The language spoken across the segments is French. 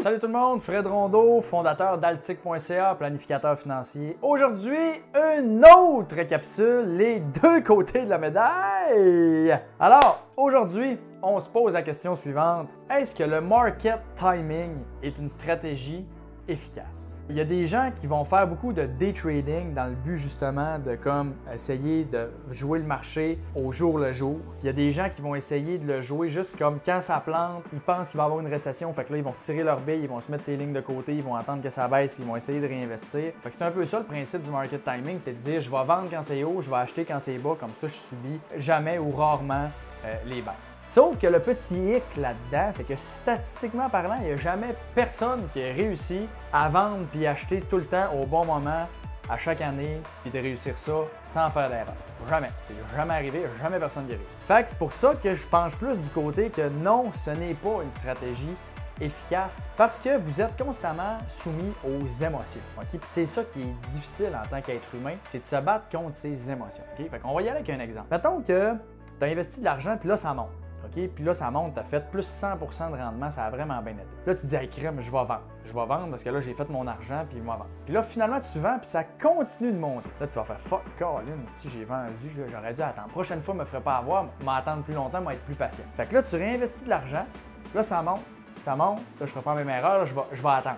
Salut tout le monde, Fred Rondeau, fondateur d'Altic.ca, planificateur financier. Aujourd'hui, une autre capsule, les deux côtés de la médaille. Alors, aujourd'hui, on se pose la question suivante. Est-ce que le market timing est une stratégie efficace? Il y a des gens qui vont faire beaucoup de day trading dans le but justement de essayer de jouer le marché au jour le jour. Puis il y a des gens qui vont essayer de le jouer juste comme quand ça plante, ils pensent qu'il va y avoir une récession, fait que là ils vont retirer leur bille, ils vont se mettre ces lignes de côté, ils vont attendre que ça baisse puis ils vont essayer de réinvestir. Fait que c'est un peu ça le principe du market timing, c'est de dire je vais vendre quand c'est haut, je vais acheter quand c'est bas, comme ça je subis jamais ou rarement les baisses. Sauf que le petit hic là-dedans, c'est que statistiquement parlant, il n'y a jamais personne qui a réussi à vendre puis acheter tout le temps au bon moment, à chaque année, puis de réussir ça sans faire d'erreur. Jamais. C'est jamais arrivé, il n'y a jamais personne qui a réussi. Fait que c'est pour ça que je penche plus du côté que non, ce n'est pas une stratégie efficace parce que vous êtes constamment soumis aux émotions. Okay? Puis c'est ça qui est difficile en tant qu'être humain, c'est de se battre contre ses émotions. Okay? Fait qu'on va y aller avec un exemple. Mettons que tu as investi de l'argent, puis là, ça monte. OK? Puis là, ça monte, tu as fait plus 100% de rendement, ça a vraiment bien été. Là, tu te dis, hey, crème, je vais vendre. Je vais vendre parce que là, j'ai fait mon argent, puis je vais vendre. Puis là, finalement, tu vends, puis ça continue de monter. Là, tu vas faire, fuck, Colin, si j'ai vendu, j'aurais dû attendre. Prochaine fois, je me ferais pas avoir, m'attendre plus longtemps, être plus patient. Fait que là, tu réinvestis de l'argent, là, ça monte. Là, je ferai pas la même erreur, là, je vais attendre.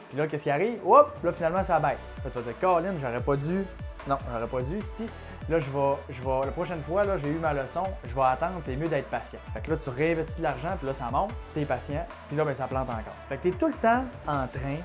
Puis là, qu'est-ce qui arrive? Hop, là, finalement, ça baisse. Là, tu vas dire, Colin, j'aurais pas dû. Non, j'aurais pas dû ici. Là, la prochaine fois, là, j'ai eu ma leçon, je vais attendre, c'est mieux d'être patient. Fait que là, tu réinvestis de l'argent, puis là, ça monte, tu es patient, puis là, ben, ça plante encore. Fait que tu es tout le temps en train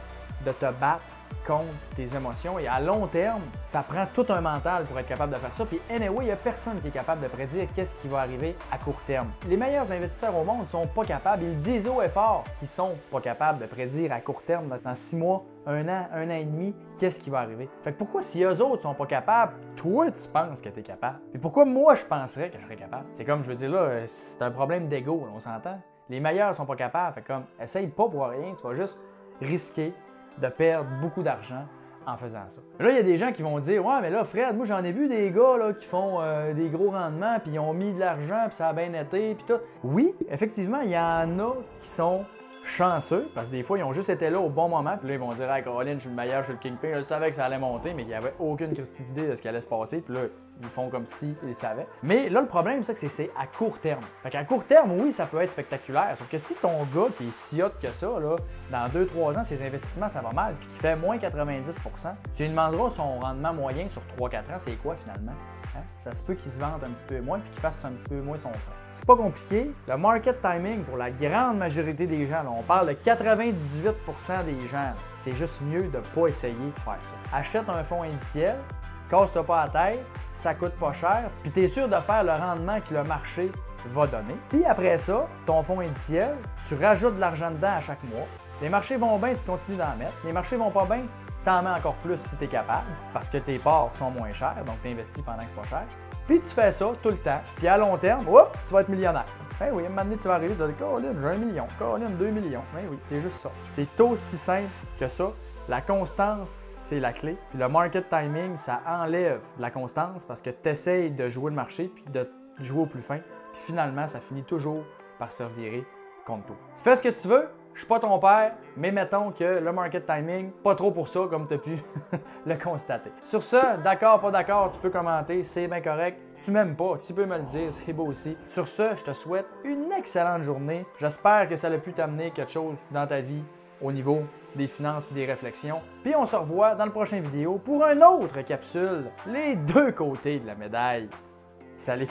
de te battre contre tes émotions et à long terme, ça prend tout un mental pour être capable de faire ça. Puis anyway, il n'y a personne qui est capable de prédire qu'est-ce qui va arriver à court terme. Les meilleurs investisseurs au monde ne sont pas capables, ils disent haut et fort qu'ils sont pas capables de prédire à court terme, dans 6 mois, 1 an et demi, qu'est-ce qui va arriver. Fait que pourquoi si eux autres sont pas capables, toi tu penses que tu es capable? Et pourquoi moi je penserais que je serais capable? C'est comme, je veux dire là, c'est un problème d'ego, on s'entend? Les meilleurs sont pas capables, fait comme, essaye pas pour rien, tu vas juste risquer de perdre beaucoup d'argent en faisant ça. Là, il y a des gens qui vont dire « Ouais, mais là, Fred, moi, j'en ai vu des gars là, qui font des gros rendements, puis ils ont mis de l'argent, puis ça a bien été, puis tout. » Oui, effectivement, il y en a qui sont chanceux, parce que des fois, ils ont juste été là au bon moment, puis là, ils vont dire « Hey, Colin, je suis le meilleur, je suis le kingpin. » Je savais que ça allait monter, mais qu'il n'y avait aucune idée de ce qui allait se passer, puis là, ils font comme s'ils savaient. Mais là, le problème, c'est que c'est à court terme. Fait qu'à court terme, oui, ça peut être spectaculaire, sauf que si ton gars qui est si hot que ça, là, dans 2-3 ans, ses investissements, ça va mal, puis qu'il fait moins 90 %, tu lui demanderas son rendement moyen sur 3-4 ans, c'est quoi finalement? Hein? Ça se peut qu'il se vende un petit peu moins puis qu'il fasse un petit peu moins son frais. C'est pas compliqué. Le market timing, pour la grande majorité des gens, là, on parle de 98 % des gens, c'est juste mieux de ne pas essayer de faire ça. Achète un fonds indiciel, casse-toi pas la tête, ça coûte pas cher, puis tu es sûr de faire le rendement que le marché va donner. Puis après ça, ton fonds indiciel, tu rajoutes de l'argent dedans à chaque mois. Les marchés vont bien, tu continues d'en mettre. Les marchés vont pas bien, t'en mets encore plus si tu es capable, parce que tes parts sont moins chères, donc tu investis pendant que c'est pas cher. Puis tu fais ça tout le temps, puis à long terme, hop, tu vas être millionnaire. Ben oui, à un moment donné, tu vas arriver, tu vas dire, Colin, j'ai 1 million, Colin, 2 millions. Ben oui, c'est juste ça. C'est aussi simple que ça. La constance, c'est la clé. Puis le market timing, ça enlève de la constance parce que tu essayes de jouer le marché puis de jouer au plus fin. Puis finalement, ça finit toujours par se revirer contre toi. Fais ce que tu veux. Je suis pas ton père, mais mettons que le market timing, pas trop pour ça, comme tu as pu le constater. Sur ce, d'accord, pas d'accord, tu peux commenter, c'est bien correct. Tu m'aimes pas, tu peux me le dire, c'est beau aussi. Sur ce, je te souhaite une excellente journée. J'espère que ça a pu t'amener quelque chose dans ta vie au niveau des finances et des réflexions. Puis on se revoit dans la prochaine vidéo pour une autre capsule, les deux côtés de la médaille. Salut!